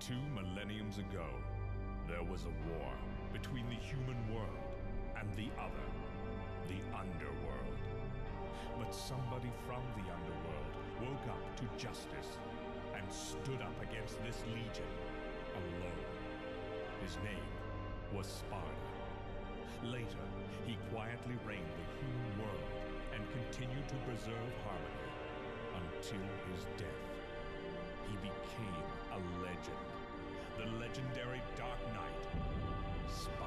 2 millenniums ago, there was a war between the human world and the other, the underworld. But somebody from the underworld woke up to justice and stood up against this legion alone. His name was Sparta. Later, he quietly reigned the human world and continued to preserve harmony until his death. He became a legend, the legendary Dark Knight, Sparta.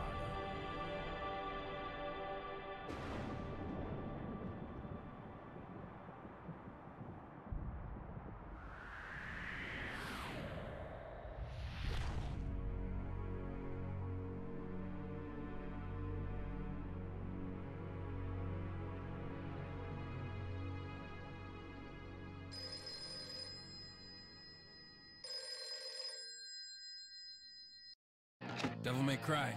Devil May Cry.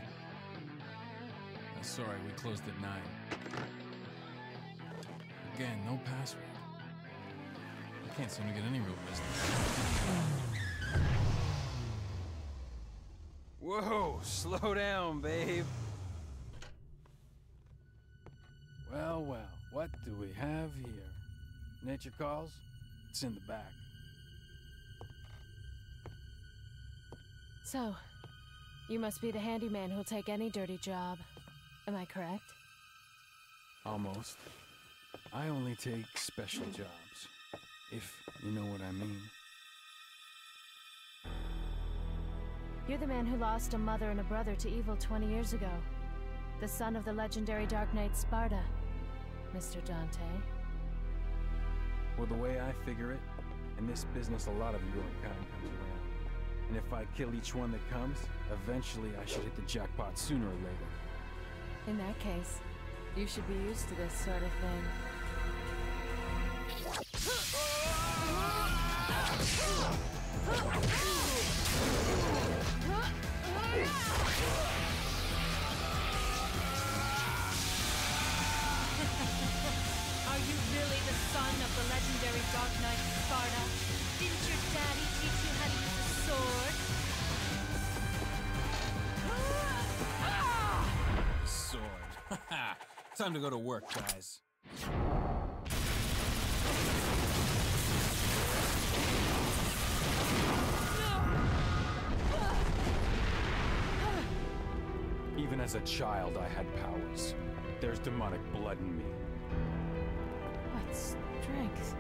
Sorry, we closed at 9. Again, no password. I can't seem to get any real business. Whoa, slow down, babe. Well, well, what do we have here? Nature calls? It's in the back. So, you must be the handyman who'll take any dirty job. Am I correct? Almost. I only take special jobs, if you know what I mean. You're the man who lost a mother and a brother to evil 20 years ago. The son of the legendary Dark Knight Sparta, Mr. Dante. Well, the way I figure it, in this business a lot of your kind comes around. And if I kill each one that comes, eventually I should hit the jackpot sooner or later. In that case, you should be used to this sort of thing. Are you really the son of the legendary Dark Knight Sparta? Didn't your daddy teach you how to use a sword? Sword. Time to go to work, guys. Even as a child, I had powers. There's demonic blood in me. What strength?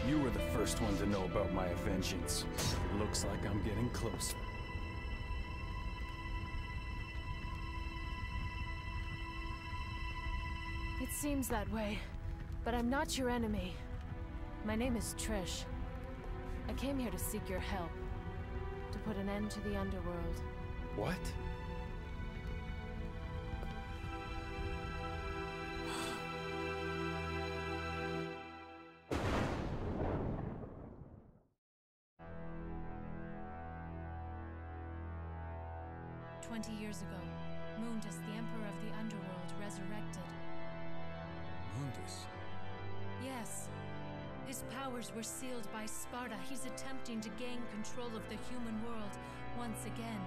You were the first one to know about my vengeance. It looks like I'm getting closer. It seems that way, but I'm not your enemy. My name is Trish. I came here to seek your help, to put an end to the underworld. What? Years ago, Mundus, the Emperor of the Underworld, resurrected. Mundus? Yes. His powers were sealed by Sparta. He's attempting to gain control of the human world once again.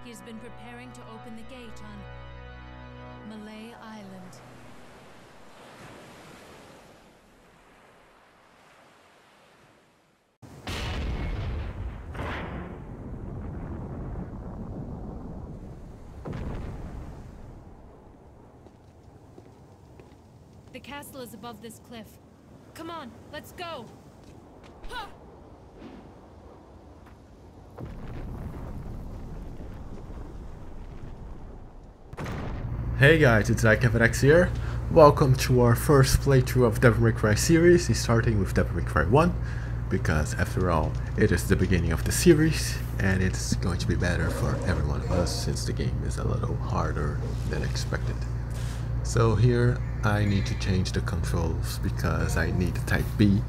He has been preparing to open the gate on Malay Island. The castle is above this cliff. Come on, let's go! Ha! Hey guys, it's IKevX here. Welcome to our first playthrough of Devil May Cry series, starting with Devil May Cry 1, because after all, it is the beginning of the series, and it's going to be better for every one of us, since the game is a little harder than expected. So here, I need to change the controls, because I need to type B.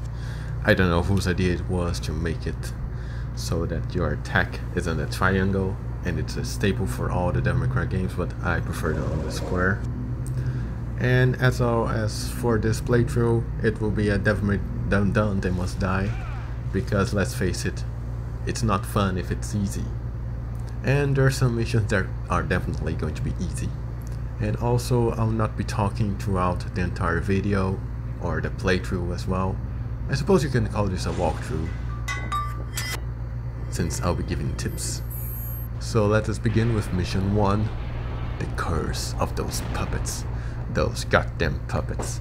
I don't know whose idea it was to make it so that your attack is on a triangle, and it's a staple for all the Devil May Cry games, but I prefer it on the square. And as well as for this playthrough, it will be a Devil May Dun Dun They Must Die, because let's face it, it's not fun if it's easy. And there are some missions that are definitely going to be easy. And also, I'll not be talking throughout the entire video or the playthrough as well. I suppose you can call this a walkthrough, since I'll be giving tips. So let us begin with mission 1, the curse of those puppets. Those goddamn puppets.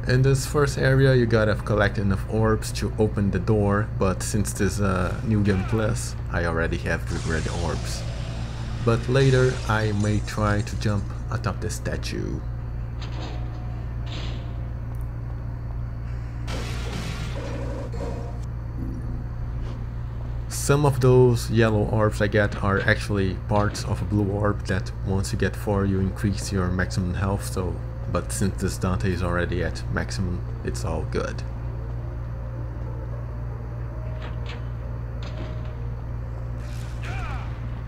In this first area you gotta collect enough orbs to open the door, but since this is a New Game Plus, I already have the red orbs. But later I may try to jump atop the statue. Some of those yellow orbs I get are actually parts of a blue orb that once you get 4 you increase your maximum health, so but since this Dante is already at maximum, it's all good.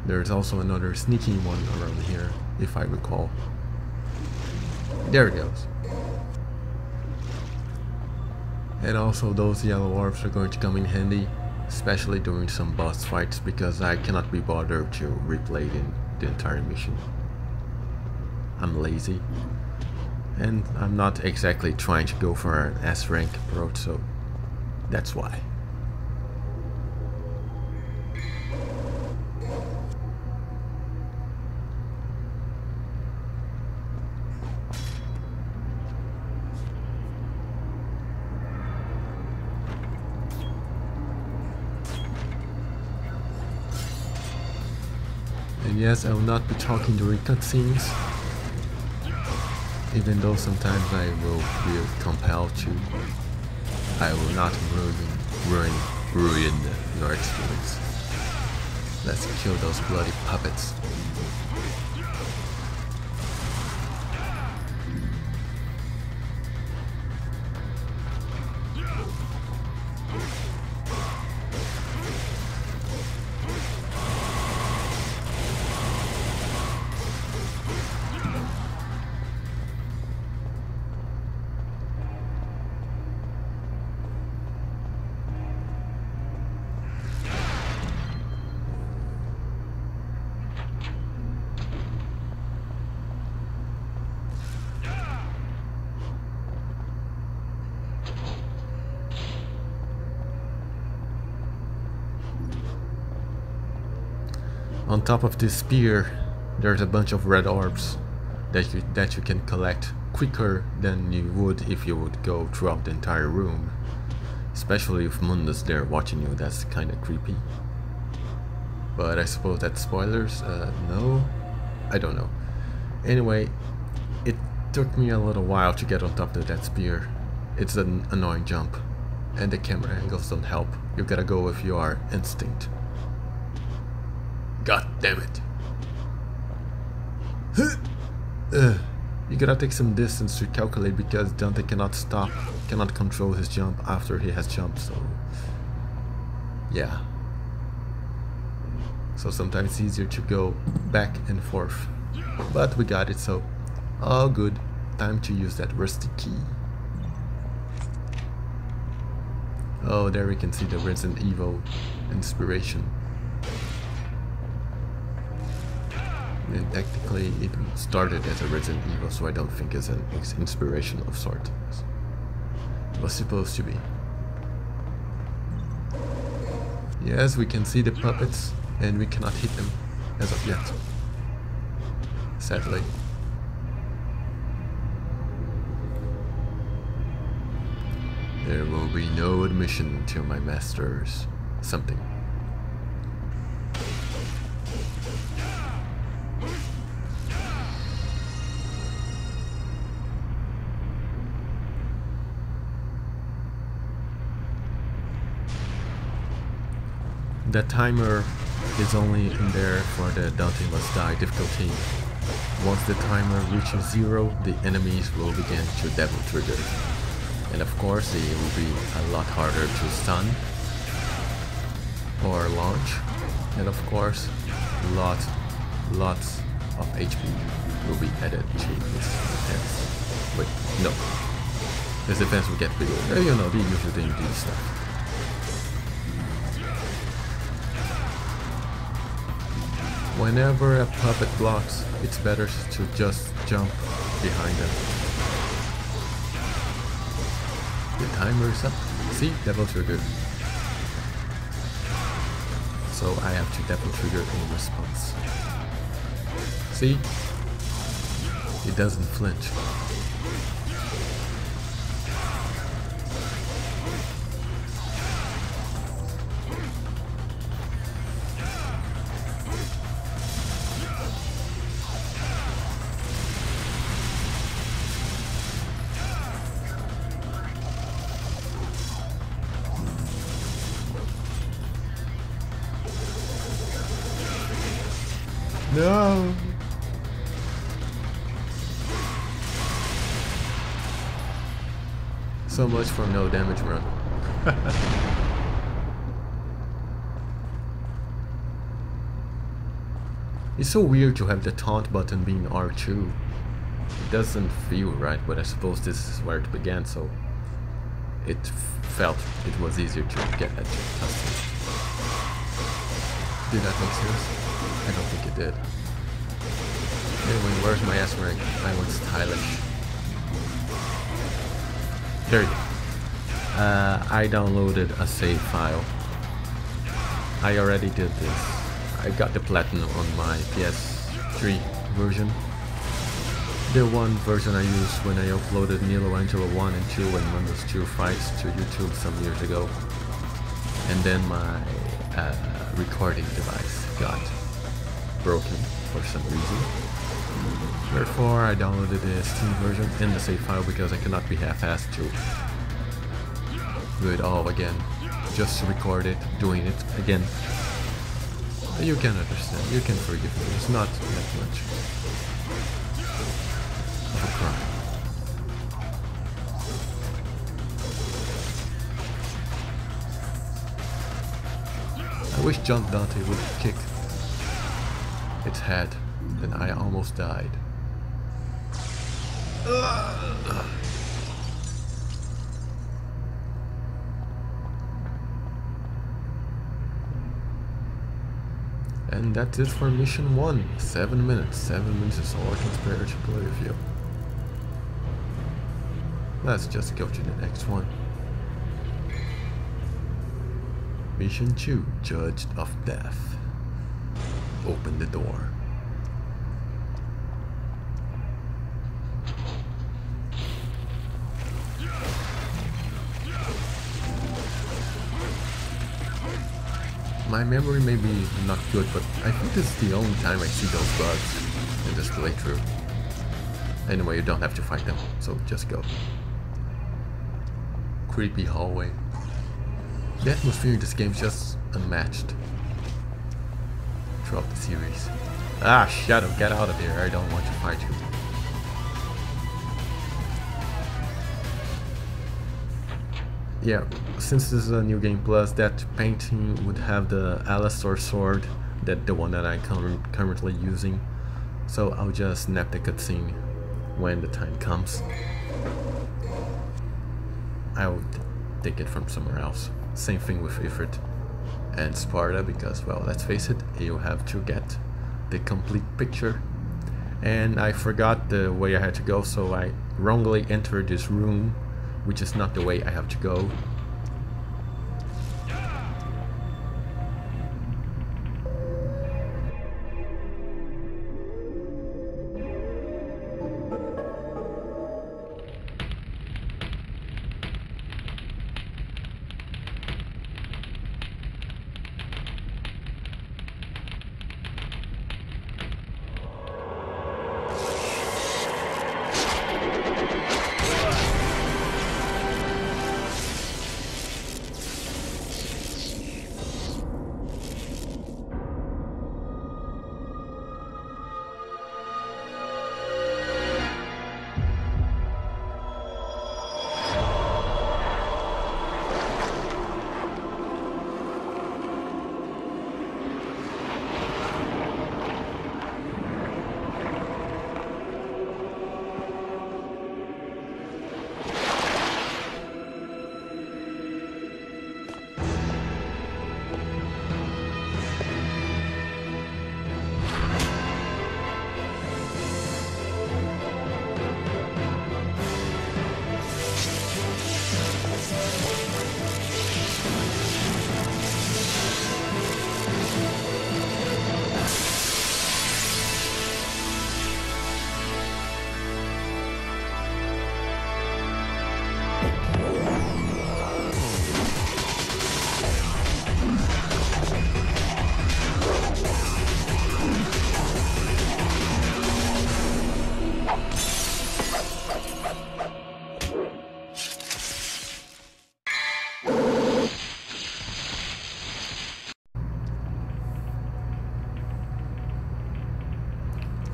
There's also another sneaky one around here, if I recall. There it goes. And also those yellow orbs are going to come in handy, especially during some boss fights, because I cannot be bothered to replay the entire mission. I'm lazy. And I'm not exactly trying to go for an S rank approach, so that's why. And yes, I will not be talking during cutscenes. Even though sometimes I will feel compelled to, I will not ruin your experience. Let's kill those bloody puppets. On top of this spear, there's a bunch of red orbs that you can collect quicker than you would if you would go throughout the entire room. Especially if Mundus there watching you, that's kinda creepy. But I suppose that's spoilers? No? I don't know. Anyway, it took me a little while to get on top of that spear. It's an annoying jump, and the camera angles don't help. You gotta go with your instinct. God damn it. You gotta take some distance to calculate, because Dante cannot control his jump after he has jumped, so yeah. So sometimes it's easier to go back and forth. But we got it, so all good. Time to use that rusty key. Oh, there we can see the Resident Evil inspiration. And technically it started as a Resident Evil, so I don't think it's an inspiration of sorts. It was supposed to be. Yes, we can see the puppets, and we cannot hit them as of yet. Sadly. There will be no admission to my master's something. The timer is only in there for the Dante Must Die difficulty. Once the timer reaches 0, the enemies will begin to devil trigger. And of course, it will be a lot harder to stun or launch. And of course, lots of HP will be added to this defense. Wait, no. This defense will get bigger. You know, they usually do stuff. Whenever a puppet blocks, it's better to just jump behind them. The timer is up. See? Devil trigger. So I have to devil trigger in response. See? It doesn't flinch. No! So much for no damage run. It's so weird to have the taunt button being R2. It doesn't feel right, but I suppose this is where it began, so it felt it was easier to get adjusted. Did that make sense? I don't think it did. Anyway, where's my S rank? I want stylish. There you go. I downloaded a save file. I already did this. I got the platinum on my PS3 version. The one version I used when I uploaded Nilo Angelo 1 and 2 and Menace 2 fights to YouTube some years ago. And then my recording device got broken for some reason. Therefore, I downloaded the Steam version in the save file because I cannot be half-assed to do it all again. Just to record it, doing it again. You can understand, you can forgive me, it's not that much of a crime. I wish John Dante would kick its head, then I almost died. And that's it for mission 1. 7 minutes. 7 minutes is all I can spare to play with you. Let's just go to the next one. Mission 2. Judged of Death. Open the door. My memory may be not good, but I think this is the only time I see those bugs in this playthrough. Anyway, you don't have to fight them, so just go. Creepy hallway. The atmosphere in this game is just unmatched throughout the series. Ah, Shadow, get out of here, I don't want to fight you. Yeah, since this is a new game plus, that painting would have the Alastor sword, the one that I'm currently using. So I'll just snap the cutscene when the time comes. I'll take it from somewhere else. Same thing with Ifrit and Sparta, because, well, let's face it, you have to get the complete picture. And I forgot the way I had to go, so I wrongly entered this room, which is not the way I have to go.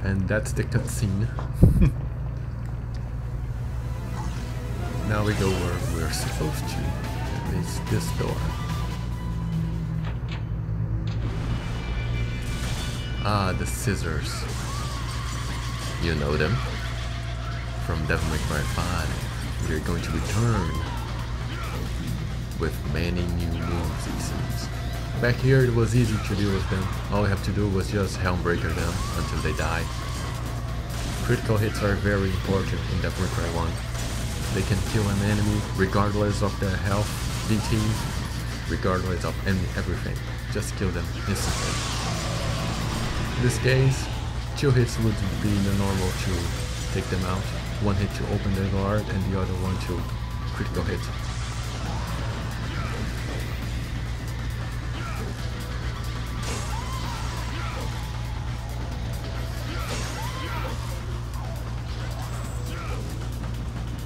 And that's the cutscene. Now we go where we're supposed to, and it's this door. Ah, the scissors. You know them from Devil May Cry 5. We're going to return with many new moves, it seems. Back here it was easy to deal with them. All we have to do was just Helmbreaker them until they die. Critical hits are very important in Devil May Cry 1. They can kill an enemy regardless of their health, DT, regardless of everything. Just kill them instantly. In this case, 2 hits would be the normal to take them out. 1 hit to open their guard and the other one to critical hit.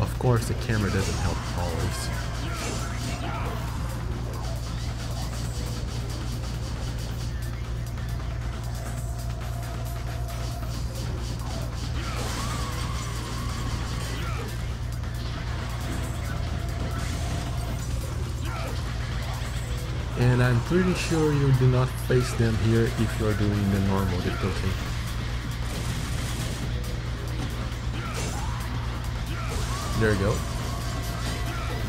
Of course, the camera doesn't help always. And I'm pretty sure you do not face them here if you're doing the normal difficulty. There we go.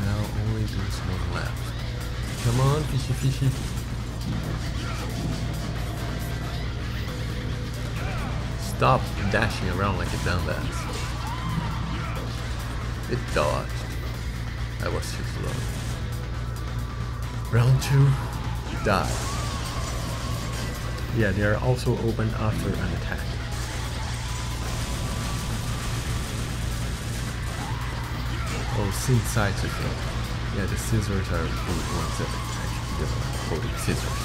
Now only there's one left. Come on, fishy fishy. Stop dashing around like a dumbass. It dodged. I was too slow. Round 2. Die. Yeah, they are also open after an attack. Oh, synth sights again. Yeah, the scissors are the ones that actually are holding scissors.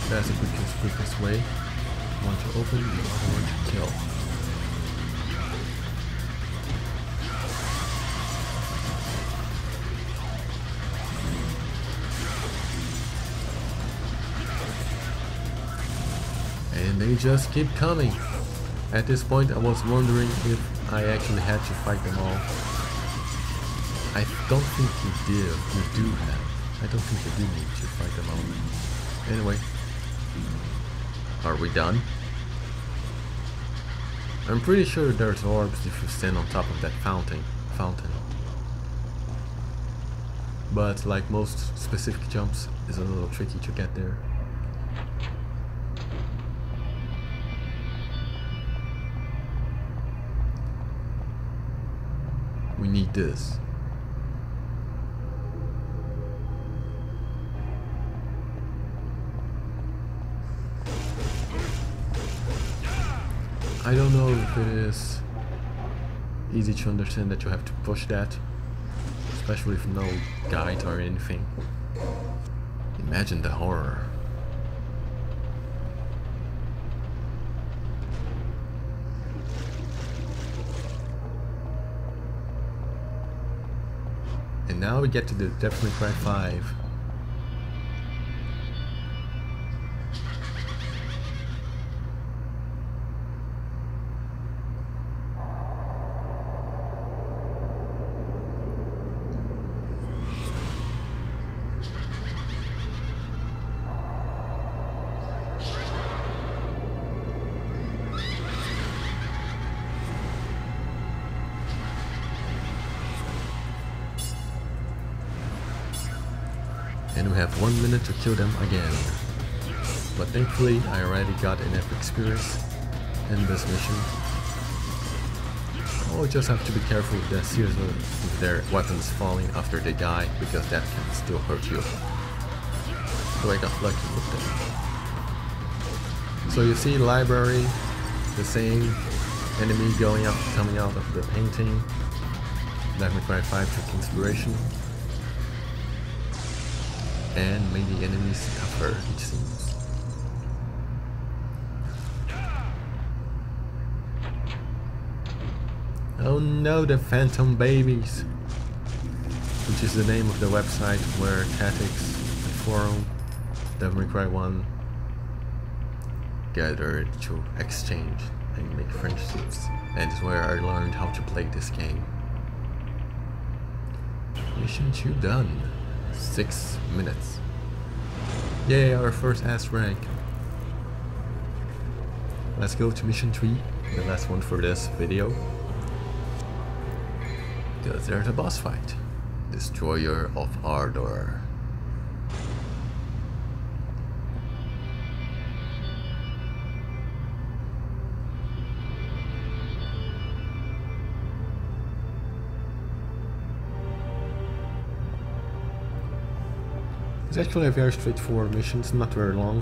That's the quickest way. One to open, the other one to kill. And they just keep coming. At this point I was wondering if I actually had to fight them all. I don't think you did. You do have. I don't think you do need to fight them all. Anyway. Are we done? I'm pretty sure there's orbs if you stand on top of that fountain. But like most specific jumps, it's a little tricky to get there. We need this. I don't know if it is easy to understand that you have to push that, especially with no guide or anything. Imagine the horror. And now we get to the Devil May Cry 5. And we have 1 minute to kill them again. But thankfully I already got enough experience in this mission. I'll just have to be careful with their weapons falling after they die, because that can still hurt you. So I got lucky with them. So you see library, the same enemy coming out of the painting. Devil May Cry 5 took inspiration. And made the enemies tougher, it seems. Oh no, the Phantom Babies! Which is the name of the website where Tactics, the forum, Devil May Cry 1 gathered to exchange and make friendships, and it's where I learned how to play this game. Mission 2 done. 6 minutes. Yay, our first S rank. Let's go to mission 3, the last one for this video. Because there's a boss fight. Destroyer of Ardor. It's actually a very straightforward mission, it's not very long.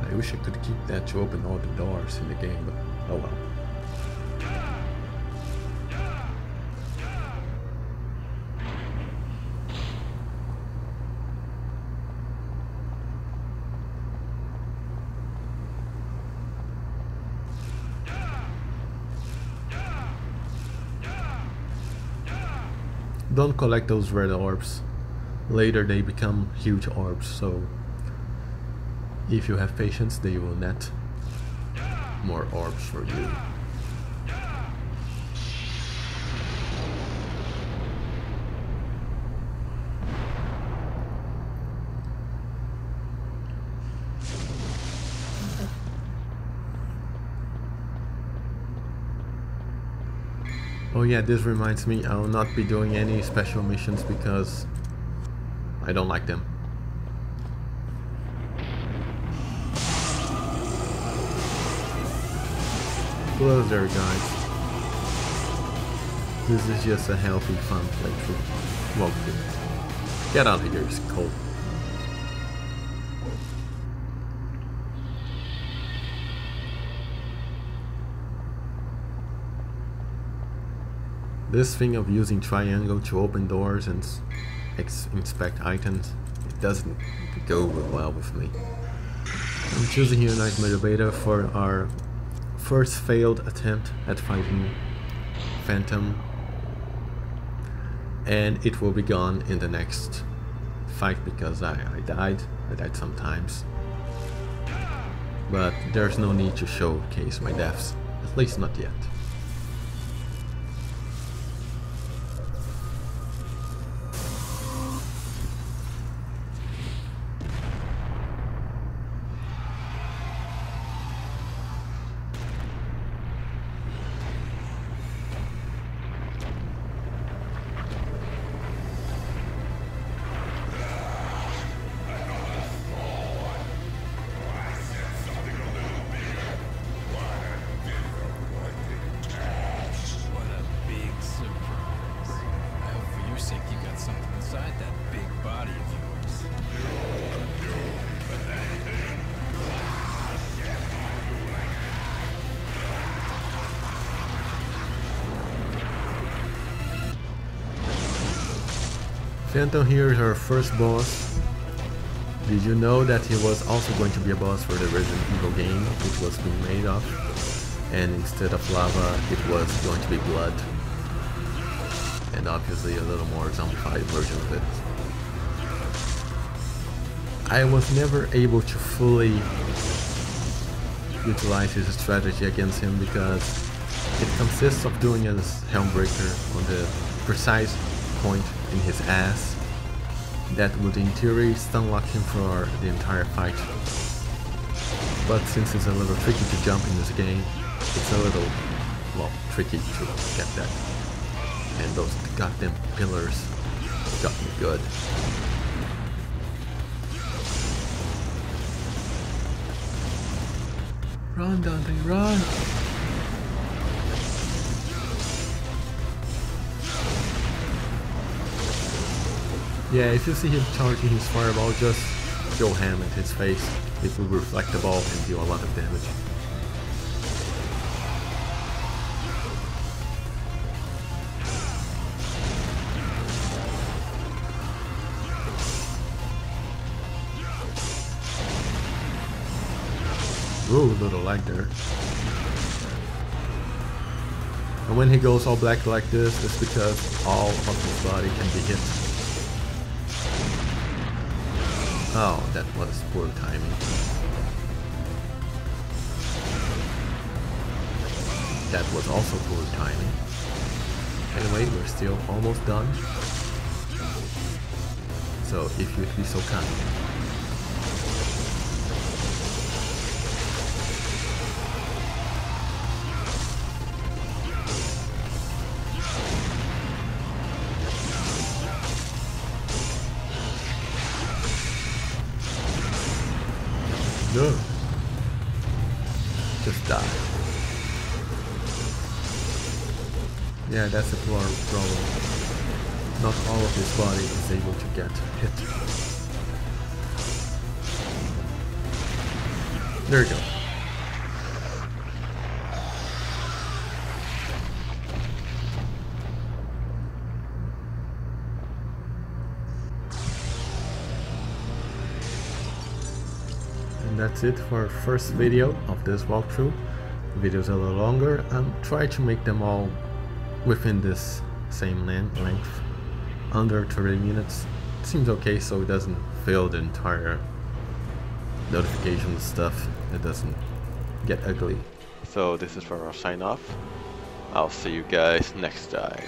I wish I could keep that to open all the doors in the game, but oh well. Don't collect those red orbs. Later they become huge orbs, so if you have patience, they will net more orbs for you. Oh yeah, this reminds me, I will not be doing any special missions because I don't like them. Close there, guys. This is just a healthy, fun playthrough. Well, get out of here, it's cold. This thing of using triangle to open doors and inspect items, it doesn't go well with me. I'm choosing here Nightmare Beta for our first failed attempt at fighting Phantom, and it will be gone in the next fight because I died sometimes, but there's no need to showcase my deaths, at least not yet. Phantom here is our first boss. Did you know that he was also going to be a boss for the Resident Evil game it was being made of? And instead of lava, it was going to be blood. And obviously a little more zombified version of it. I was never able to fully utilize his strategy against him because it consists of doing a Helmbreaker on the precise point in his ass that would in theory stun lock him for the entire fight. But since it's a little tricky to jump in this game, it's a little, well, tricky to get that. And those goddamn pillars got me good. Run, Dante, run! Yeah, if you see him charging his fireball, just go ham at his face. It will reflect the ball and deal a lot of damage. Ooh, little lag there. And when he goes all black like this, it's because all of his body can be hit. Oh, that was poor timing. That was also poor timing. Anyway, we're still almost done. So, if you'd be so kind. No. Just die. Yeah, that's the problem. Not all of his body is able to get hit. There you go. And that's it for our first video of this walkthrough. The videos are a little longer. Try to make them all within this same length, under 30 minutes. Seems okay, so it doesn't fill the entire notification stuff. It doesn't get ugly. So this is where I'll sign off. I'll see you guys next time.